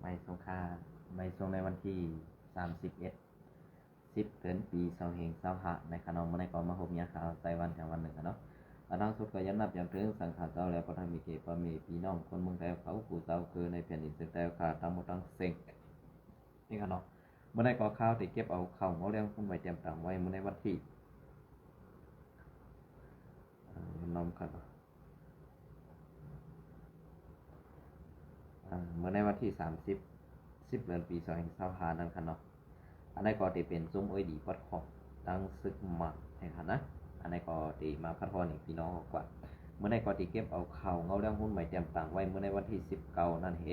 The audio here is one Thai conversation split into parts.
ไม่สงค่าไม่ทรงในวันที่31 เดือนปี2525ในขนมในก่อนมาหบยาขาวไต้หวันแห่งวันหนึ่งเนาะอันทั้งสุดก็ยันนับอย่างถึงสังขารเจ้าแล้วพระธรรมิเกปมีพี่น้องคนเมืองแต่เขาผู้เจ้าคือในแผ่นดินแต่ขาตั้งหมดทั้งเซ็งนี่กันเนาะเมื่อในก่อข้าวติเก็บเอาข้าวเอาเลี้ยงคุณไว้เตรียมต่างไว้เมื่อในวันที่น้อมกันเมื่อในวันที่30 เดือนปี2525นั่นค่ะเนาะอันนี้ก็จะเป็นซุ้มอ้อยดีพัดของตั้งซึกหมักนะครับนะอันนี้ก็จะมาพัดพอนี่พี่น้องกว่าเมื่อในก็จะเก็บเอาเข่าเงาเรื่องหุ้นใหม่เตรียมต่างไว้เมื่อในวันที่19นั่นเห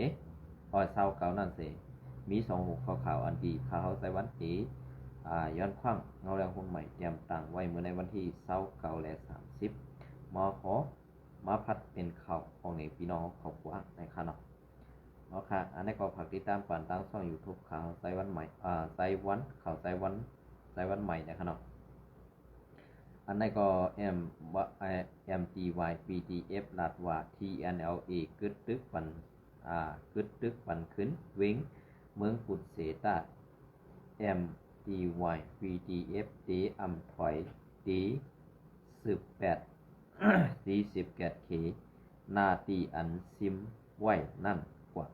29นั่นเสมี26ข่าวอันดีข่าวใส่วันที่ย้อนคว้างเงาเรื่องหุ้นใหม่เตรียมต่างไว้เมื่อในวันที่29และ30มาขอมาพัดเป็นเข่าของในพี่น้องเขากว่าในขณะเนาะค่ะอันนี้ก็ฝากติดตามผ่านทางช่อง YouTube ข่าวไต้หวันใหม่ไต้หวันข่าวไต้หวันใหม่นะครับเนาะอันนี้ก็ MGY PDF ลาดว่า TNLA กึดตึกปันขึ้นเว้งเมืองกุดเสตา MGY PDF เดอำถอยเด18 40 เขนาตีอันซิมไว้นั่นกว่า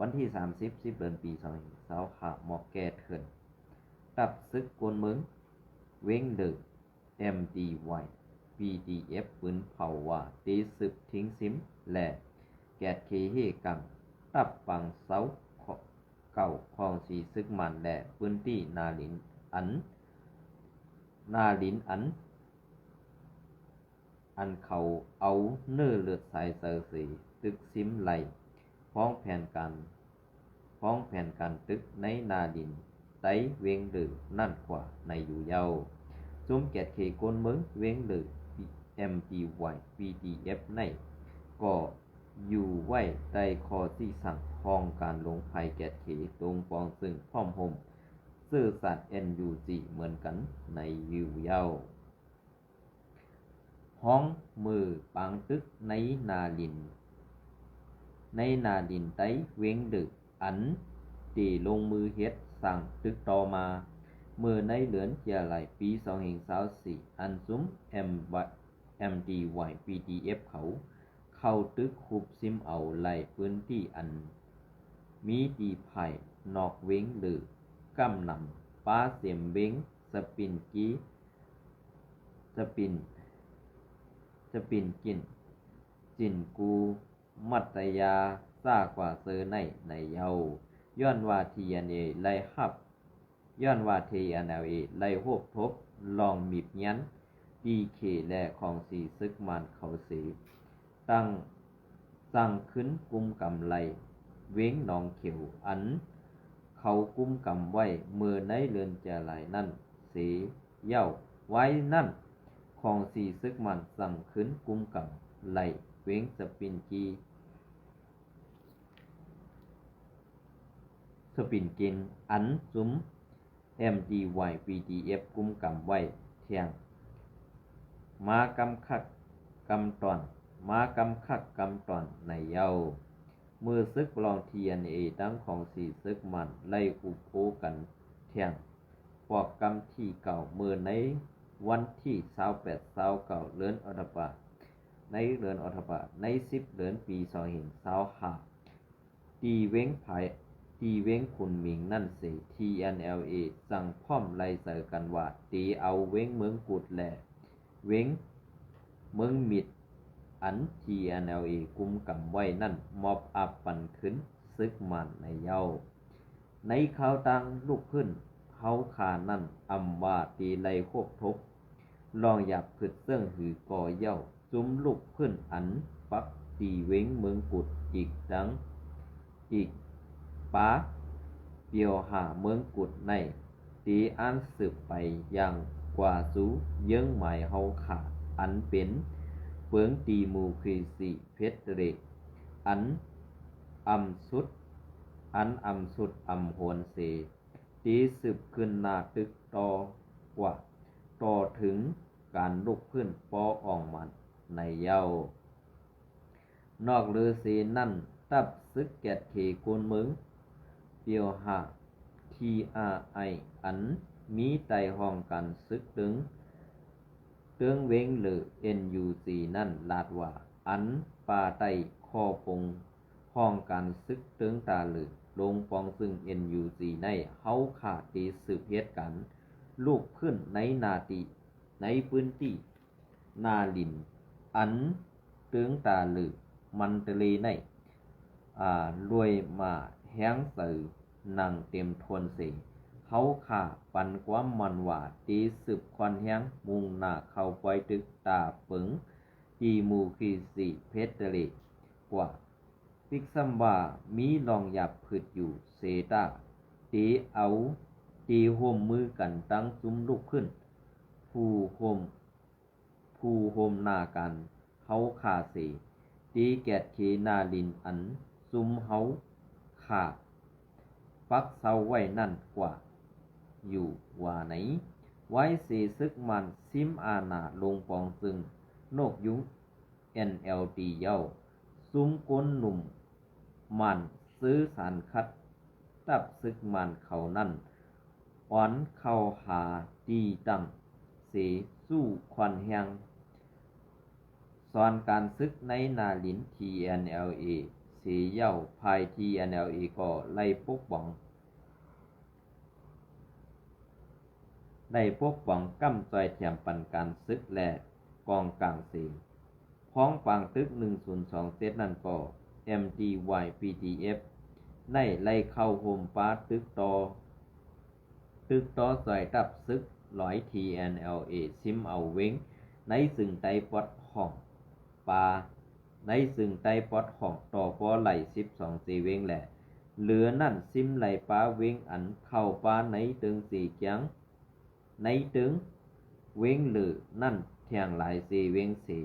วันที่30 เดือนปี2020ขาหมอกแก่เถินตับซึกกวนเมืองเว้งเดอ MDY PDF ปืนเผาว่าตีซึบทิ้งซิมและแกดเคเฮกังตับปังเสาเก่าคลองสีซึกมันและพื้นที่นาลินอันเขาเอาเนื้อเลือดสายเสือสีตึกซิมไหลพ้องแผ่นกันตึกในนาดินไต้เวงหรือนั่นกว่าในอยู่เยาซุ้มแกดเคกนเมืองเวงหรือ MGY PDF ในก็อยู่ไว้ใต้คอที่สั่งคองการลงภัยแกดเคตรงปองซึ่งพร้อมห่มซื่อสัตย์ NUG เหมือนกันในอยู่เยาห้องมือปางตึกในนาดินไต้เวงดึกอันตีลงมือเฮ็ดสั่งตึกต่อมาเมื่อในเดือนเจียไหลปี2024อันซุ้ม MDY PDF เขาเข้าตึกคุบซิมเอาไหลพื้นที่อันมีตีไผ่นอกเวงหรือกำนำป้าเสียมเวงสปินกินจินกูมัตยาซากว่าเซอในเยาย้อนว่า TNA ไล่ฮับย้อนว่า TNLA ไล่โฮบทบลองมีบยันดีเคและของสีซึกมันเขาสีตั้งสั่งขึ้นกุมกำไลเว้งหนองเขียวอันเขากุมกำไว้เมื่อในเรือนจะไหลนั่นสีเย้าไว้นั่นของสีซึกมันสั่งขึ้นกุมกำไลเว้งสปินกินอันซุ้ม MDY PDF กุมกำไว้เที่ยงมากำคักกำตอนในเยามือซึกลอง TNA ตั้งของสีซึกมันไล่อุโพกันเที่ยงปอกกำที่เก่ามือในวันที่28-29เดือนอทปาใน10 เดือนปี2025ตีเว้งขุนหมิงนั่นสิ TNLA สั่งพร้อมไล่เสอกันว่าตีเอาเว้งเมืองกุดแหล่เว้งเมืองมิดอัน TNLA กุมกำไว้นั่นมอบอับปันขึ้นซึกมันในเยาในข่าวตังลูกขึ้นเฮาขานั่นอำว่าตีไล่โคบทบลองอยากผึดเสื่องหือก่อเย้าจุ้มลูกขึ้นอันปักตีเว้งเมืองกุดอีกป้าเปียวหาเมืองกุดในตีอันสืบไปอย่างกว่าสูเยื่องหมายเฮาขาอันเป็นเฟืองตีมูครีสีเพชรเรอันอำสุดอำโหนเสตีสืบขึ้นหน้าตึกต่อถึงการลุกขึ้นปออ่องมันในเยานอกลือสีนั่น ตับซึกแกดเขโกนเมืองเปียวหา TRI อันมีไต่ห้องกันซึกตึงเตืองเวงหรือ NUC นั่นลาดว่าอันปาไต้ข้อปงห้องการซึกตึงตาหรือลงปองซึ่ง NUC ในเฮาขาดตีสืบเหตุกันลูกขึ้นในนาติในพื้นที่นาลินอันตึงตาหรือมันตะเลในรวยมาแห้งสื่อนังเต็มทวนเสเขาขาปันความมันว่าตีสืบควันแห้งมุงหน้าเข้าไปตึกตาปึงจีมูคีสีเพชรเลกว่าปิกซัมว่ามีลองหยับผึดอยู่เซตาตีเอาตีห่มมือกันตั้งซุ้มลุกขึ้นผู้ห่มหน้ากันเขาขาเสตีแกดเขนาลินอันซุ้มเฮาขาปักเสาไว้นั่นกว่าอยู่ว่าไหนไว้เสซึกมันซิมอาณาลงปองซึ่งนกยุง NLD เย้าซุ้มก้นหนุ่มมันซื้อสารคัดตับซึกมันเขานั่นอ่อนเข้าหาดีตั้งเสสู้ควันแหงสอนการซึกในนาลิน TNLA เสเย้าภาย TNLA ก็ไล่ปกป้องกำจอยแถมปันการซึกและกองกลางเสพ้องปังตึก102เซตนั่นก็ MDY PDF ในไล่เข้าโฮมป้าตึกต่อซอยตับซึกร้อย TNLA ซิมเอาเว้งในซึ่งไตปอดห้องปาในซึ่งไตปอดห้องต่อปอไหล12สีเว้งแหละเหลือนั่นซิมไหลป้าเว้งอันเข้าป้าในตึงสีเกียงในตึงเว้งหรือนั่นแทงหลายสีเว้งสี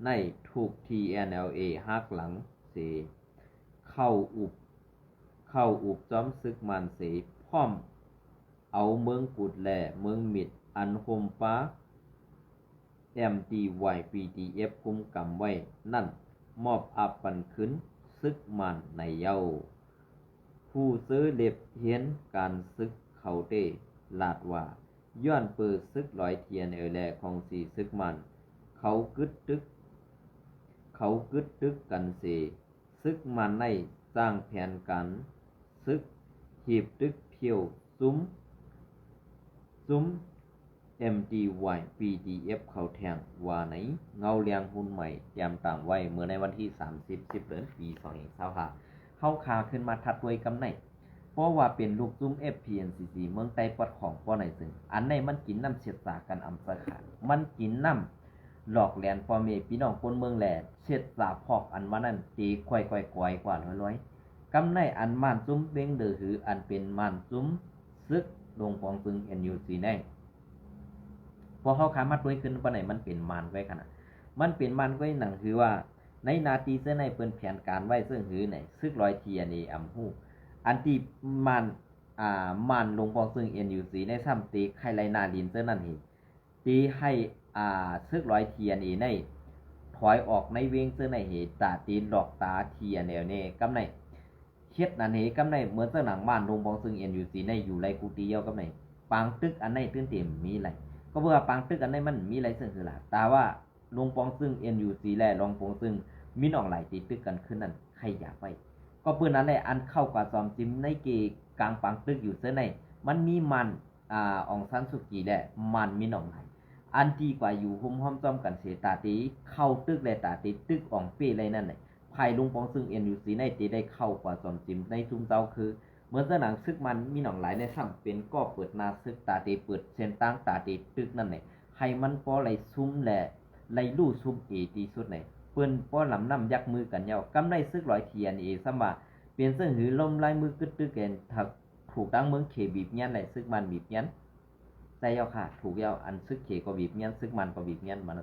ในถูก TNLA หักหลังสีเข้าอุบจอมซึกมันสีพร้อมเอาเมืองกุดแหล่เมืองมิดอันโฮมป้า MDY PDF กุมกำไว้นั่นมอบอับปันขึ้นซึกมันในเย้าผู้ซื้อเล็บเห็นการซึกเขาเตลาดว่าย้อนเปิดซึกร้อยเทียนแลของสีซึกมันเขากึดตึกกันเสซึกมันในสร้างแผนกันซึกหีบตึกเที่ยวซุ้ม MDY PDF เขาแทงว่าไหนเงาเลียงหุ่นใหม่ยามต่างไว้เมื่อในวันที่30 เดือนปี2025เข้าคาขึ้นมาทัดด้วยกำไหนเพราะว่าเป็นลูกซุ้ม FPNCC เมืองไต้ปอดของป้อไหนซึ่งอันไหนมันกินน้ำเสียดสากันอำสาขามันกินน้ำหลอกแหลนพ่อแม่พี่น้องคนเมืองแหล่เช็ดสาพอกอันว่านั่นตีควายกว่าร้อยกำไหนอันม่านซุ้มเบ้งเดือหืออันเป็นม่านซุ้มซึกลงปองซึ่ง NUC ในพอเขาขามัดไว้ขึ้นปานไหนมันเป็นมันไว้ขนาดมันเป็นมันไว้หนังคือว่าในนาทีเส้นในเปิ้นแผนการไว้ซึ่งหือไหนซึกร้อยเทียนี่อำฮู้อันที่มันลงปองซึ่ง NUC ในซ้ำตีไข่ไรนาลินเส้นนั่นเองตีให้ซึกร้อยเทียนี่ในถอยออกในเวงเส้นในเหตุตาตีหลอกตาเทียแนวเน่กำไหนเฮ็ดนั่นเฮกำไหนเหมือนเส้นหนังบ้านลงปองซึ่ง NUC ในอยู่ไรกูตีเยากำไหนปางตึกอันไหนตื้นเต็มมีไรก็เพื่อปังตึกอันนี้มันมีอะไรซึ่งคือล่ะแต่ว่าลงปองซึ่ง NUC และลงปองซึ่งมีน้องหลายตีตึกกันขึ้นนั่นใครอยากไปก็เพื่อนนั้นแหละอันเข้ากับซอมจิมในเกกลางปังตึกอยู่เส้นในมันมีมันองซันสุกีและมันมีน้องหลายอันดีกว่าอยู่หุ้มห้อมจอมกันเสตาตีเข้าตึกและตาตีตึกอ่องเป้อะไรนั่นแหละภายลงปองซึ่ง NUC ในตีได้เข้ากว่าซอมจิมในซุ่มเจ้าคือเหมือนสนามซึกมันมีหนองหลายในซ้ำเป็นก็เปิดนาซึกตาเตเปิดเส้นตั้งตาเตตึกนั่นแหละให้มันป้อไหลซุ้มแหละไหลลู่ซุ้มตีสุดไหนเปิ้นป้อลำน้ำยักมือกันเยากำไรซึกร้อยเทียนสมบัติเปลี่ยนเสื้อหือลมลายมือกึดตึกแกนถักถูกตั้งเมืองเขบีบยันไหลซึกมันบีบยันใจเยาค่ะถูกเยาอันซึกเขก็บีบยันซึกมันก็บีบยันมัน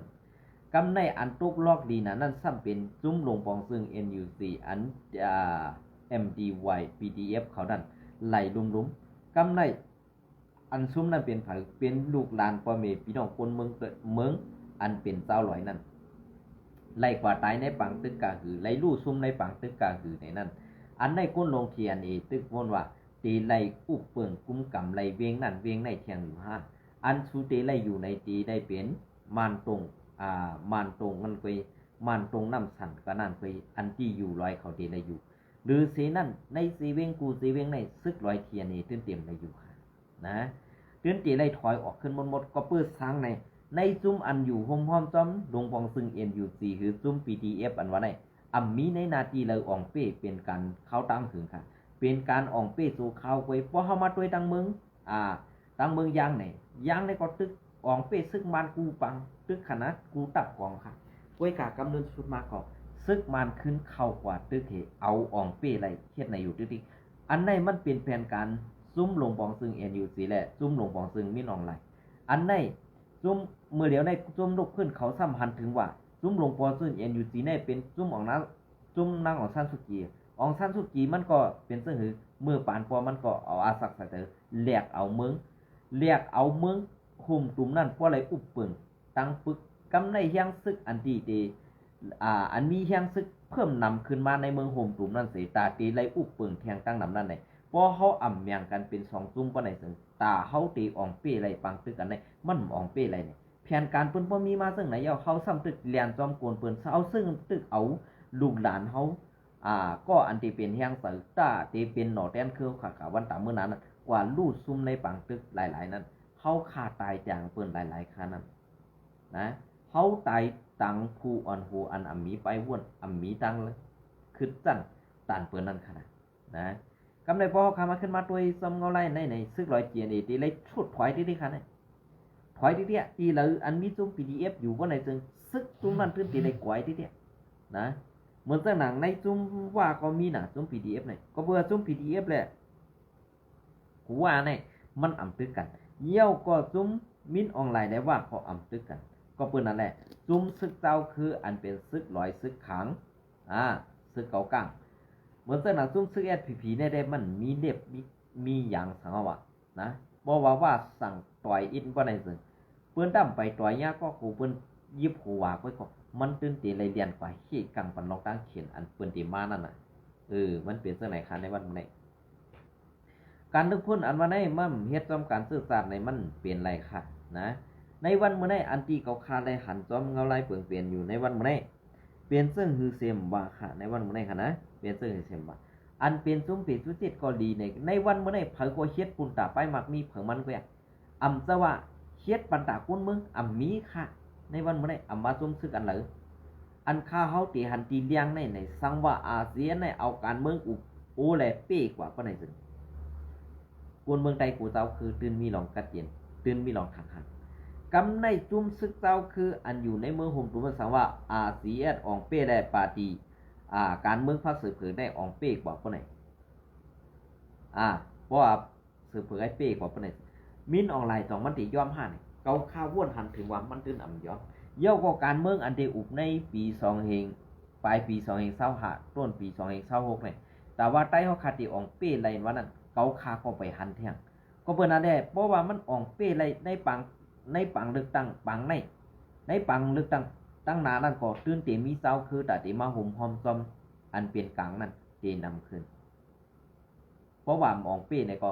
กำไรอันตุกลอกดีนะนั่นซ้ำเป็นซุ้มลงปองซึ่ง NUC อันMDY PDF เขานั่นไหลลุ่มๆกำไรอันซุ้มนั่นเป็นไผเป็นลูกหลานพ่อแม่พี่น้องคนเมืองอันเป็นเจ้าหลอยนั่น ไล่กว่าตายในปังตึกกาหือไล่ลู่ซุ่มในปังตึกกาหือในนั้นอันในก้นลงเทียนตึกวนว่าตีไล่อุบเปิ่งกุ้มกำไล่เวียงนั่นเวียงในเทียงอยู่ห้าอันสูตีไล่อยู่ในตีได้เป็นมานตรงมานตรงมันไปมานตรงน้ำสั่นก็นั่นไปอันที่อยู่ลอยเขาตีไล่อยู่หรือเสนั่นในสีเวียงกูสีเวียงในซึกลอยเทียนตื่นเต็มไล่อยู่นะตื่นตีไล่ถอยออกขึ้นหมดก็เปิดสร้างในจุ้มอันอยู่ห่มพร้อมจอมลงพองซึ่ง NUC คือจุ้ม PDF อันว่าในมีในนาทีเลยอ่องเป้เป็นการเข้าตั้งถึงค่ะเป็นการอ่องเป้สู่เข้าไว้เพราะเฮามาด้วยตังเมืองตังเมืองยางในก็ตึกอ่องเป้ซึกมันกูปังตึกขนาดกูตับกองค่ะก้วยกากำเนิดสุดมาก็ซึกมันขึ้นเข้ากว่าตึกเหเอาอ่องเป้ไรเฮ็ดในอยู่ตึกอันในมันเป็นแผนการซุ่มลงปองซึ่ง NUC และซุ่มลงปองซึ่งมินออนไลน์อันในซุ่มเมื่อเดี๋ยวในซุ่มลุกขึ้นเขาสัมพันธ์ถึงว่าซุ่มลงปองซึ่ง NUC ในเป็นซุ่มออกนะซุ่มนางของซันสุกีอองซันสุกีมันก็เป็นซึ่งหือเมื่อปานปอมันก็เอาอาศักใส่เตอแหลกเอาเมืองคุมตุ่มนั่นเพราะอะไรอุบเปิ่งตั้งปึกกำในเฮียงซึกอันดีเตอันมีเฮียงซึกเพิ่มนำขึ้นมาในเมืองโฮมตุ่มนั่นเสียตาตีไรอุบเปิ่งแทงตั้งนำนั่นไหนพอเขาอ่ำเมียงกันเป็น2จุ่มปานไหนซึ่งตาเขาตีอ่องเป้ไรปังตึกกันในมันอ่องเป้ไรเนี่ยแผนการเปิ้นบ่มีมาซึ่งไหนเอาเขาซ้ำตึกเรียนจอมกวนเปิ้นเอาซึ่งตึกเอาลูกหลานเขาก็อันที่เป็นเฮียงเสือตาที่เป็นหนอแตนคือขาวันตามมื้อนั้นกว่าลู่ซุ่มในปังตึกหลายๆนั้นเขาฆ่าตายจางเปิ้นหลายๆคานั้นนะเขาตายตังผู้อ่อนหูอันมีไปว่นมีตังเลยคือจั่นตันเปิ้นนั่นขนาดนะกำไรพอเขามาขึ้นมาด้วยซอมเงาไล่ในซึกลอยเจียนตีเลยชุดถอยที่ค่ะเนี่ยถอยที่ตีเลยอันมีจุ่ม PDF อยู่ว่าในจึงซึกจุ่มนั่นพื้นตีเลยกวยที่นะเหมือนหนังในจุ่มว่าก็มีนะจุ่ม PDF เนี่ยก็เพื่อจุ่ม PDF แหละกูว่าเนี่ยมันอ่ำตึกกันเยี่ยวก็จุ่มมินออนไลน์ได้ว่าเขาอ่ำตึกกันก็เพื่อนนั่นแหละจุ่มซึกเจ้าคืออันเป็นซึกลอยซึกขังซึกเก่ากลางเหมือนหนังจุ่มซึก SPP เนี่ยได้มันมีเล็บมีอย่างสังว่านะบอกว่าสั่งต่อยอินว่าในซึ่งเพื่อนดำไปต่อยยาก็กูเพื่อนยิบหัวไว้ก็มันตื่นตีเลยเรียนกว่าขี้กังปันลองตั้งเขียนอันเปิ้นตีมานั่นน่ะมันเปลี่ยนเสื้อไหนคันในวันนี้การนึกพุ่นอันวันนี้มันเฮ็ดจอมการสื่อสารในมันเปลี่ยนไรค่ะนะในวันมื้อนี้อันตีเก่าคาได้หันจอมเงาลายเปลี่ยนอยู่ในวันมื้อนี้เปลี่ยนซึ่งฮือเซมว่าค่ะในวันมื้อนี้ค่ะนะเปลี่ยนซึ่งฮือเซมว่าอันเป็นซุ้มปีสุจิตก็ดีในวันมื้อนี้เผยก็เฮ็ดปุ่นตาไปมักมีเผยมันก็จะว่าเฮ็ดปันตากุ้นมึงมีค่ะในวันมื้อนี้มาซุ่มซึกอันเหลืออันข้าเฮาตีหันตีเลี้ยงในสังว่าอาเซียนในเอาการเมืองอุโอแลเป้กว่าปานใดซึ่งกวนเมืองใดกูเจ้าคือตื่นมีหลองกัดเย็นตื่นมีหลองขังหันกำในจุ่มซึกเจ้าคืออันอยู่ในเมืองโฮมตุมันสังว่าอาเซียนอองเป้ได้ปาตีการเมืองภาคสืบเผยได้อองเป้กว่าปานใดเพราะว่าสืบเผยไอ้เป้กว่าปานใดมินออนไลน์2มันติยอม5นี่เกาข้าววนหันถึงว่ามันตื่นอ่ำยอมเย่าก็การเมืองอันเดอุบในปี2เฮงปลายปี2เฮง25ต้นปี2เฮง26เนี่ยแต่ว่าใต้เฮาคาติอองเป้ไรว่านั้นเกาคาก็ไปหันเที่ยงก็เปิ้นนั่นแหละเพราะว่ามันอองเป้ไรในปังเลือกตั้งปังในปังเลือกตั้งหน้านั้นก็ตื่นเตมีเจ้าคือแต่ที่มาห่มหอมซอมอันเปลี่ยนกลางนั้นเจนำขึ้นเพราะว่าอองเป้เนี่ยก็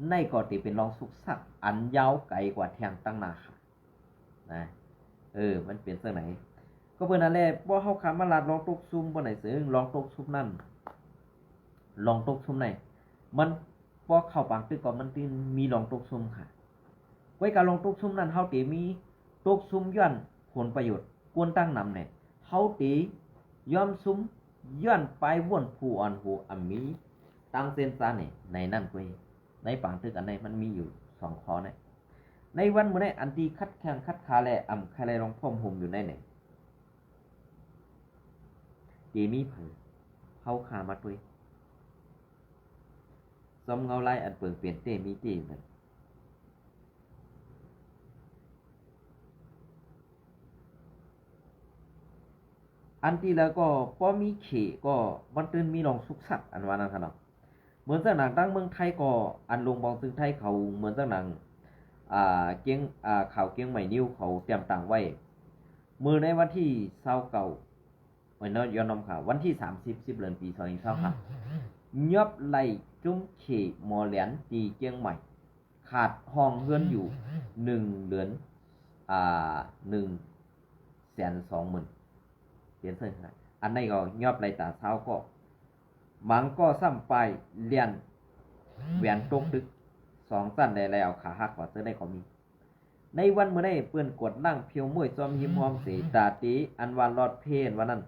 ในก็ที่เป็นรองสุกสักอันยาวไกลกว่าแทงตั้งหน้าค่ะนะมันเปลี่ยนเสื้อไหนก็เพื่อนนั่นแหละบ่เฮาขามาลาดลองตกซุ่มบ่ไหนซึ่งลองตกซุ่มนั่นลองตกซุ่มไหนมันบ่เข้าปางตึกก็มันติมีลองตกซุ่มค่ะไว้การลองตกซุ่มนั้นเฮาติมีตกซุ่มย้อนผลประโยชน์กวนตั้งนำเนี่ยเฮาติย่อมซุ่มย้อนไปวนผู้อ่อนหูมีตั้งเส้นซาเนี่ยในนั่นเว้ยในปางตึกอันไหนมันมีอยู่2ข้อเนี่ยในวันมื้อนี้อันที่คัดแข่งคัดขาแลใครลองพ่อมห่มอยู่ในไหนเจมี่เผยเข้าขามาด้วยซอมเงาไล่อันเปิงเปลี่ยนเตมีเตมันอันที่แล้วก็ป้อมีเขก็มันตื่นมีลองสุกสักอันว่านั้นครับเหมือนจากหนังตั้งเมืองไทยก็อันลงบองซึ่งไทยเขาเหมือนจากหนังเกียงข่าวเกียงใหม่นิ้วเขาเตรียมต่างไว้มือในวันที่29 วันนั้นย้อนนำข่าววันที่30เดือนปี2025ยอบไหลจุ้มเขมอเหลียนตีเจียงใหม่ขาดห้องเฮือนอยู่1 เดือน120,000เปลี่ยนเส้นครับอันนี้ก็ยอบไหลตาเช้าก็บางก็ซ้ำไปเลียนแหวนตกดึก2สั้นได้แล้วขาหักกว่าเสื้อได้ก็มีในวันเมื่อได้เปื้อนกดนั่งเพียวมวยจอมหิมหอมเสตาตีอันวานรอดเพนวันนั้น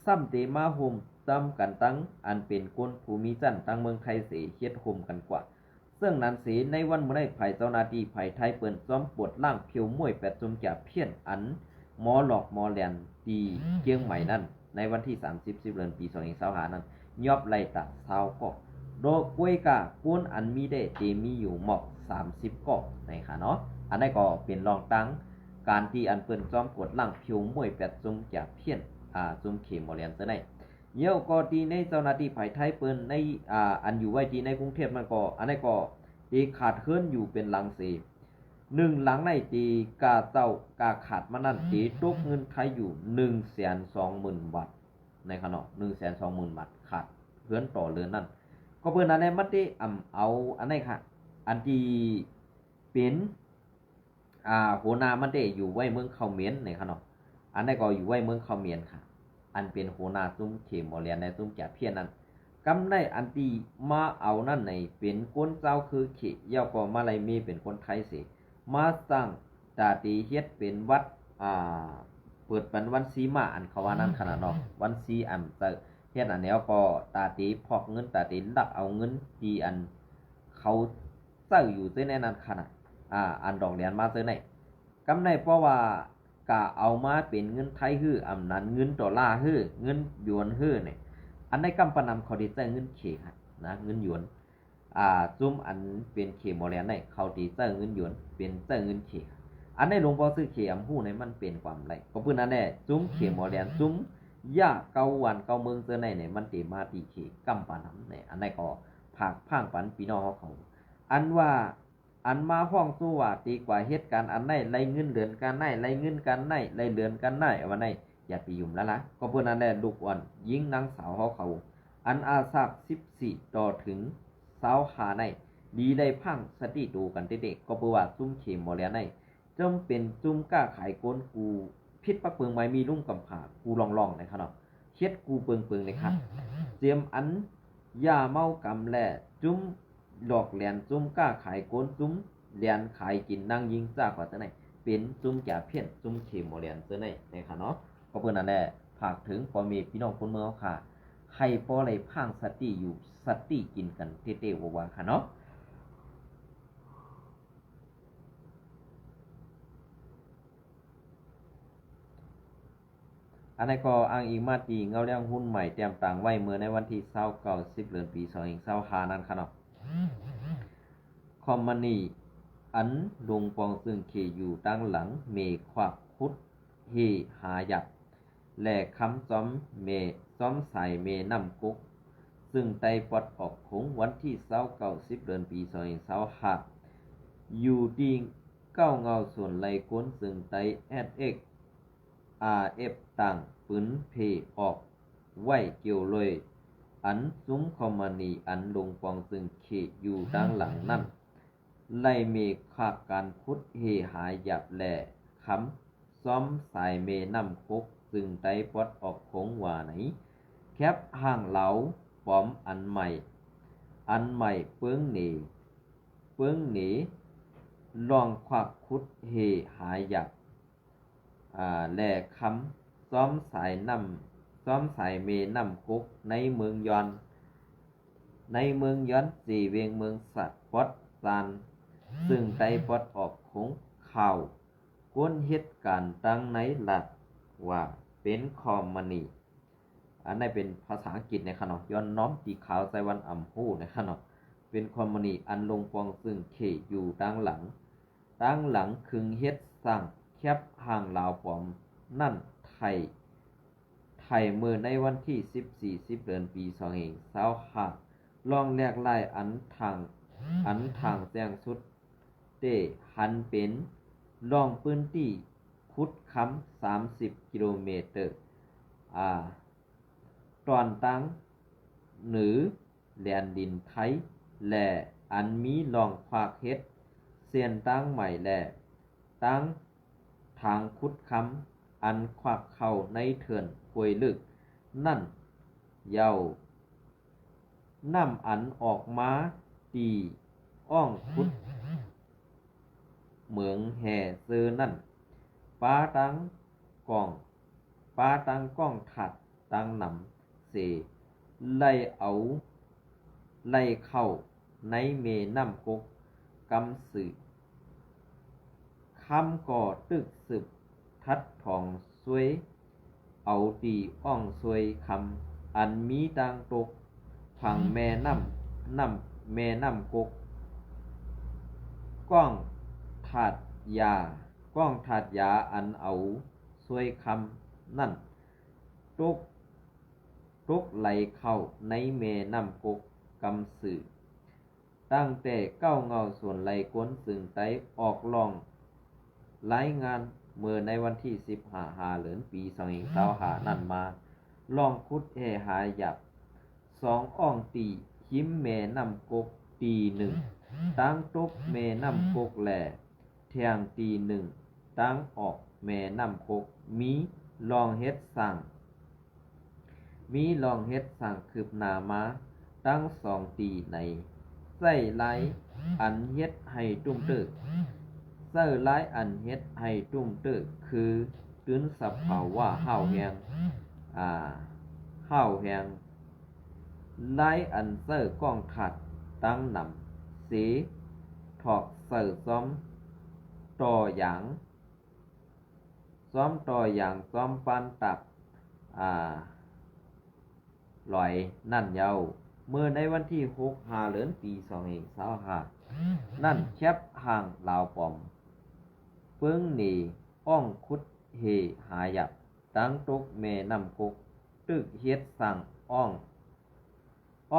ซ้ำเตมาห่มซ้ำกันตั้งอันเป็นก้นภูมิจันตั้งเมืองไทยเสเฮ็ดห่มกันกว่าซึ่งนั้นเสในวันเมื่อได้ไผ่เจ้านาทีไผ่ไทยเปิ้นจอมปวดล่างเพียวมวย8จุมจ่าเพี้ยนอันหมอหลอกหมอแหลนตีเกียงใหม่นั้นในวันที่30เดือนปี2025นั้นยอบไล่ตาเช้าก็โดกล้วยกาก้นอันมีได้เตมีอยู่หมอก30ก็ในค่ะเนาะอันนี้ก็เป็นรองตั้งการที่อันเปิ้นจอมกดล่างผิวมวย8จุมจ่าเพี้ยนจุมเข็มหมอแหลนซะได้เยี่ยวก็ดีในเจ้าหน้าที่ไผ่ไทยเปิ้นในอันอยู่ไว้ที่ในกรุงเทพมันก็อันนี้ก็ตีขาดเคลื่อนอยู่เป็นหลังเส1หลังในตีกาเจ้ากาขาดมานั่นตีตกเงินไทยอยู่ 120,000 บาทในขณะ 120,000 บาทขาดเคลื่อนต่อเรือนนั่นก็เปิ้นอันนี้มันได้เอาอันนี้ค่ะอันที่เป็นโหนามันได้อยู่ไว้เมืองเขมรในขณะอันนี้ก็อยู่ไว้เมืองเขมรค่ะอันเป็นโหนาซุ้มเขมหมอเรียนในซุ้มจ่าเพี้ยนนั้นกำได้อันที่มาเอานั่นในเป็นคนเจ้าคือเขย่าก็มาลายมีเป็นคนไทยเสมาสร้างตาตีเฮ็ดเป็นวัดเปิดเป็นวันซีมาอันเขาว่านั่นขนาดเนาะวันซีอันเฮ็ดอันแล้วก็ตาตีพอกเงินตาตีลักเอาเงินที่อันเขาเจ้าอยู่ในนั้นขนาดอันดอกเหรียญมาซื้อในกำได้เพราะว่ากะเอามาเป็นเงินไทยฮื้ออำนั้นเงินดอลลาร์ฮื้อเงินหยวนฮื้อเนี่ยอันในกำปนำเขาดีใจเงินเขครับนะเงินหยวนซุ่มอันเป็นเขโมเรียนได้เขาดีใจเงินหยวนเป็นใจเงินเขอันในหลวงพ่อซื้อเขอำฮู้ในมันเป็นความไรก็เพิ่นนั่นแหละซุ่มเขโมเรียนซุ่มยาเกาวันเกาเมืองเจอในเนี่ยมันติมาตีเขกำปนำเนี่ยอันในก็ภาคพังปันพี่น้องเขาอันว่าอันมาห้องสู้ว่าตีกว่าเหตุการณ์อันไหนไรเงินเดือนกันไหนไรเงินกันไหนไรเดือนกันไหนวันไหนอย่าไปยุ่มแล้วล่ะก็เพื่อนนั่นแหละลูกอ่อนยิงนางสาวเขาอันอาศัก14ต่อถึงสาวหาในดีได้พังสติดูกันเด็กๆก็เพื่อว่าซุ่มเข็มหมอแล้วในจงเป็นจุ่มกล้าขายก้นกูพิษปักเปิงไม้มีลุ่มกำผากูลองๆนะครับเฮ็ดกูเปิงเลยครับเจียมอันยาเมากำแหล่จุ่มหลอกแหลนจุ้มกล้าขายโกนจุ้มแหลนขายกินนั่งยิงจ้ากว่าเจ้าไหนเป็นจุ้มจ่าเพี้ยนจุ้มเข็มโมเรียนเจ้าไหนค่ะเนาะก็เพื่อนนั่นแหละฝากถึงพอมีพี่น้องคนเมืองค่ะใครพออะไรพังสติอยู่สติกินกันเต้ๆวัวค่ะเนาะอันนี้ก็อ้างอิงมาตีเงาเรื่องหุ้นใหม่เตรียมต่างไว้เมื่อในวันที่29 10 เดือนปี2025นั่นค่ะเนาะคอมมานีอันลงปองซึ่งเคอยู่ตั้งหลังเมควักคุดเฮหายับและคำซ้อมเมซ้อมใส่เมน้ำกุกซึ่งไตปอดออกคงวันที่29 10 เดือนปี2025อยู่ดีเก้าเงาส่วนไหลก้นซึ่งไตSX RF ต่างปืนเพออกไว้เกี่ยวเลยอันซุ้มคอมมานีอันลงปองซึ่งเคอยู่ตั้งหลังนั่นไล่เมฆาการพุดเฮหายหยับแหล่คำซ้อมสายเมน้ำคุกซึ่งไตปอดออกคงว่าไหนแคบห่างเหลาปอมอันใหม่เปิ้งหนีลองควักคุดเฮหายหยับแหล่คำซ้อมสายเมน้ำคุกในเมืองยอนสี่เวียงเมืองสัตว์ปอดซานซึ่งไตปอดออกของข่าวก้นเหตุการณ์ตั้งในหลัดว่าเป็นคอมมานีอันนี้เป็นภาษาอังกฤษในขณะย้อนน้อมตีขาวใจวันอ่ำหู้ในขณะเป็นคอมมานีอันลงปองซึ่งเคอยู่ตั้งหลังคึงเฮ็ดสร้างแคบห่างลาวปอมนั่นไทยเมื่อในวันที่14 10 เดือนปี2025ลองแลกไล่อันทางแจ้งสุดเตหันเป็นลองพื้นที่คุดค้ำ30 กิโลเมตร ตอนตั้งหรือแหลนดินไทยแหล่อันมีลองควากเฮ็ดเสียนตั้งใหม่แหล่ตั้งทางคุดคำอันควักเข้าในเถื่อนป่วยลึกนั่นเย้านำอันออกมาตีอ้องคุดเหมืองแห่ซื้อนั่นป้าตังกองป้าตังก้องถัดตังหนำเสไล่เอาไล่เข้าในเมน้ำกกกำสือคำก่อตึกสืบทัดทองซวยเอาตีอ้องซวยคำอันมีตังตกผังแม่แม่น้ำกกก้องถาดยาก้องถาดยาอันเอาซวยคำนั่นตกไหลเข้าในแม่น้ำกกกำสือตั้งแต่เก้าเงาส่วนไหลก้นสึงไตออกลองรายงานเมื่อในวันที่15 หาเดือนปี2525นั่นมาลองคุดแห่หาหยับ2อ่องตีหิมแม่น้ำกกตีหนึ่งตั้งตกแม่น้ำกกแหล่แทงตีหนึ่งตั้งออกแม่น้ำกกมีลองเฮ็ดสั่งคืบหน้ามาตั้ง2ตีในใส่ไหลอันเฮ็ดให้ตุ้มตึกใส่ไหลอันเฮ็ดให้ตุ้มตึกคือตื้นสับเผาว่าห้าวแหงไหลอันเซอร์ก้องขัดตั้งนำสีถอกเสิร์ซ้อมต่ออย่างซ้อมปันตับลอยนั่นเยาเมื่อในวันที่6 หาเดือนปี2525นั่นแคบห่างลาวปอมเปิ้งหนีอ้องคุดเฮหายับตั้งตกแม่น้ำกกตึกเฮ็ดสั่งอ้อ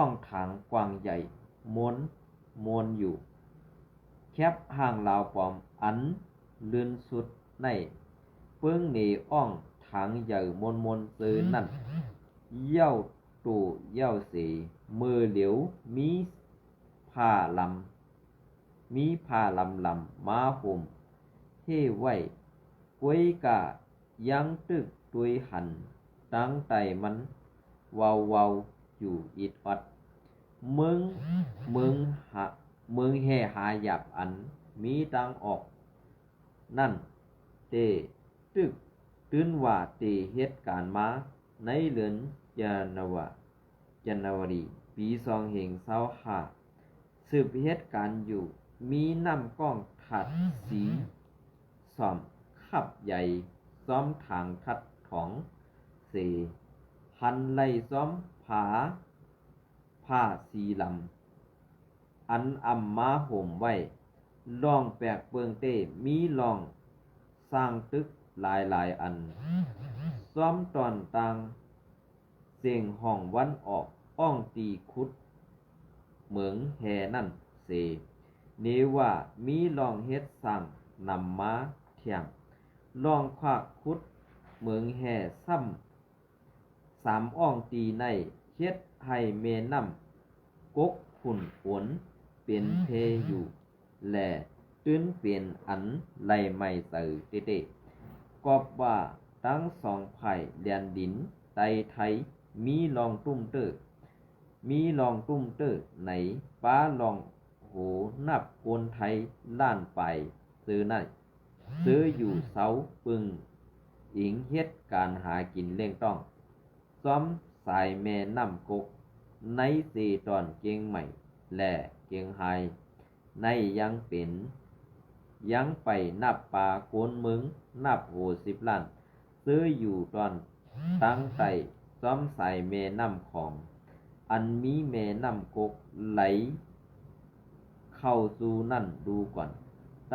งถังกว้างใหญ่มวนอยู่แคบห่างลาวปอมอันลื่นสุดในเปิ้งหนีอ้องถังใหญ่มนซื้อนั่นเย้าตู่เย้าเสมือเหลียวมีผ้าลำมาห่มเท่ไว้ก้วยกะยังตึกตุยหันตั้งไตมันเว้าอยู่อิดอัดเมืองแห่หาหยับอันมีตังออกนั่นเตตึกตื้นว่าเตเหตุการณ์มาในเดือนจันวารีปี2525สืบเหตุการณ์อยู่มีน้ำก้องถัดสีซ้อมขับใหญ่ซ้อมทางทัดของเสพันไล่ซ้อมผ้าสีลำอันมาห่มไว้ลองแปลกเปิงเต้มีลองสร้างตึกหลายอันซ้อมตอนต่างเสียงห้องวันออกอ้องตีคุดเหมืองแห่นั่นเสเนว่ามีลองเฮ็ดสั่งนำมาเที่ยงลองควักคุดเหมืองแห่ซ้ำ3อ่องตีในเฮ็ดให้เมน้ำกกขุ่นฝนเป็นเพอยู่แลตื้นเปลี่ยนอันไหลไม่เสือเตกอบว่าทั้ง2ไผ่แดนดินไตไทยมีลองตุ้มเตอในป้าลองโหนับคนไทยล้านไปซื้ออยู่เสาปึงอิงเฮ็ดการหากินเล่งต้องซ้อมสายแม่น้ำกกใน4 ตอนเกียงใหม่และเกียงไฮในยังไปนับปลาโกนมึงนับโห10 ล้านซื้ออยู่ตอนตั้งไตซ้อมสายแม่น้ำของอันมีแม่น้ำกกไหลเข้าสู่นั่นดูก่อน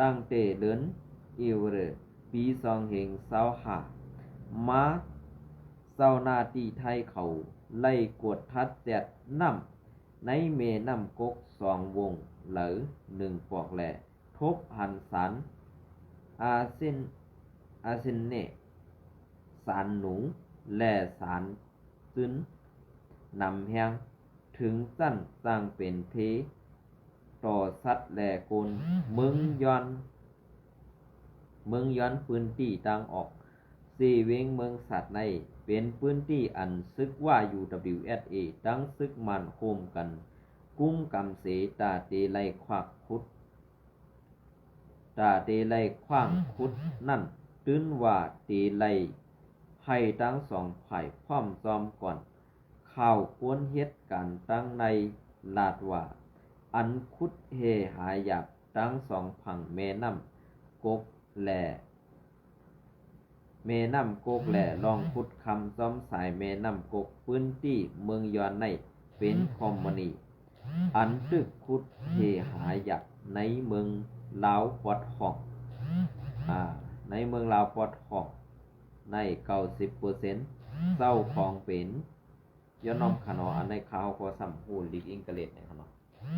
ตั้งแต่เดือนอิวเรปี2525มาเศร้านาตีไทยเขาไล่กวดทัดแจดน้ำในแม่น้ำกก2 วงหรือ1 ปอกแหล่ทบหันสารอาเซนเนสารหนูและสารซึน นำแหงถึงสั้นสร้างเป็นเพต่อสัตว์แหล่กลเมืองย้อนพื้นที่ต่างออกสี่เวงเมืองสัตว์ในเป็นพื้นที่อันซึกว่า UWSA ตั้งซึกมันโคมกันกุ้มกำเสตาเตไลควักคุดตาเตไลขว้างคุดนั่นตื้นว่าเตไลไผ่ทั้งสองฝ่ายพร้อมซ้อมก่อนข่าวกวนเฮ็ดกันตั้งในลาดว่าอันคุดเฮหายอยากทั้งสองฝั่งแม่น้ำกกแหล่ลองคุดคำซ้อมสายแม่น้ำกกพื้นที่เมืองยอนในเป็นคอมมานีอันตึกคุดเฮหายอยากในเมืองลาวปอดห้องในเมืองลาวปอดห้องใน 90% เศร้าของเป็นย้อนน้อมขนออันในข่าวก็สัมพูลีกอิงเกเลตเนี่ยขนอ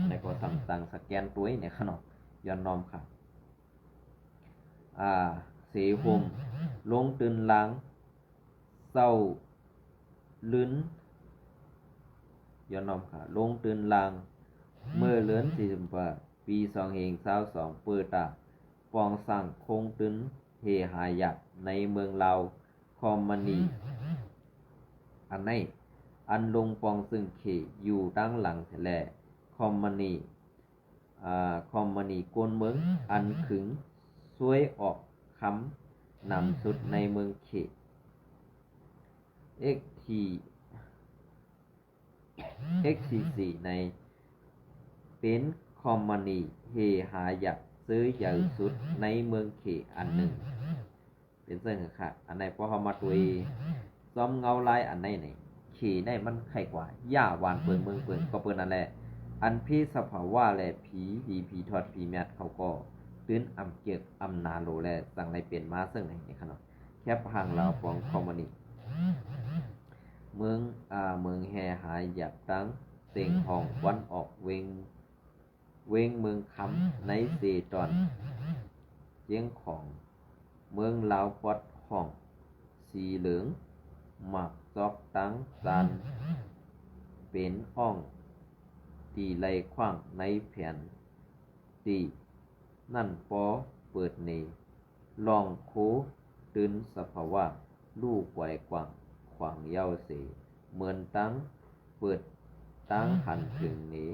ในก็สัมตังสแกนตัวเนี่ยขนอย้อนน้อมค่ะเสหมลงตื่นหลังเศร้าลื้นย้อนน้อมค่ะลงตื่นหลังเมื่อเลือน40ปี2022เปิดตาปองสั่งคงตึนเฮหายักในเมืองลาวคอมมานีอันในอันลงปองซึ่งเขอยู่ตั้งหลังแหล่คอมมานีกวนเมืองอันขึงช่วยออกคำนำสุดในเมืองเขXTC ในเป็นคอมมานีเฮหายักซื้อใหญ่สุดในเมืองเขอันหนึ่งเป็นเส้นค่ะอันไหนพอเขามาตัวซ้อมเงาลายอันไหนเนี่ยเขได้มันไข่กว่าย่าหวานเปิงเมืองเปิงก็เปิงนั่นแหละอันพี่สภาวะแลผีดีผีทอดผีแมทเขาก็ตื้นอำเกียกอำนาโลแลสั่งในเป็นมาซึ่งในขนมแคบห่างเราฟองคอมมานีเมืองแห่หายอยากตั้งเต็งห้องวันออกเวงเมืองคำในเซตอนเจียงของเมืองลาวปอดห้องสีเหลืองหมักจอกตั้งซันเป็นห้องตีไลขว้างในแผ่นตีนั่นปอเปิดเนลองโคตื่นสภาวะลูกไวกว่างขวางเย้าเสเหมือนตั้งเปิดตั้งหันถึงนี้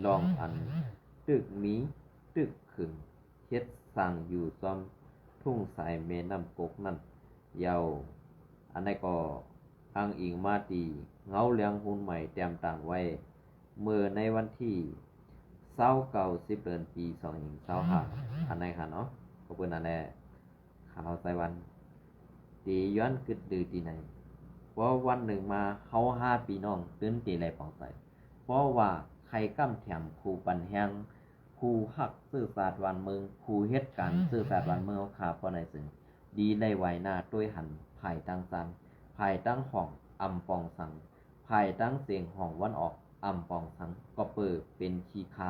ลองอันตึกมีตึกขึงเฮ็ดสั่งอยู่ซ้อมทุ่งสายแม่น้ำกกนั่นเยาอันนี้ก็อ้างอิงมาตีเงาเลี้ยงหุ่นใหม่แต้มต่างไว้เมื่อในวันที่29 เดือนปี2025อันไหนค่ะเนาะก็เป็นอันแรกข่าวไต้หวันตีย้อนกึดดื้อที่ไหนเพราะวันหนึ่งมาเขา5 ปีน้องตื่นตีไรปองใส่เพราะว่าใครกั้มแถมครูปันแหงครูฮักซื่อศาสตร์วันเมืองครูเฮ็ดการซื่อศาสตร์วันเมืองขาเพราะในซึ่งดีในไวหน้าด้วยหันภายตั้งซันภายตั้งห้องอำปองสังภายตั้งเสียงห้องวันออกอำปองสังก็เปิดเป็นขีคา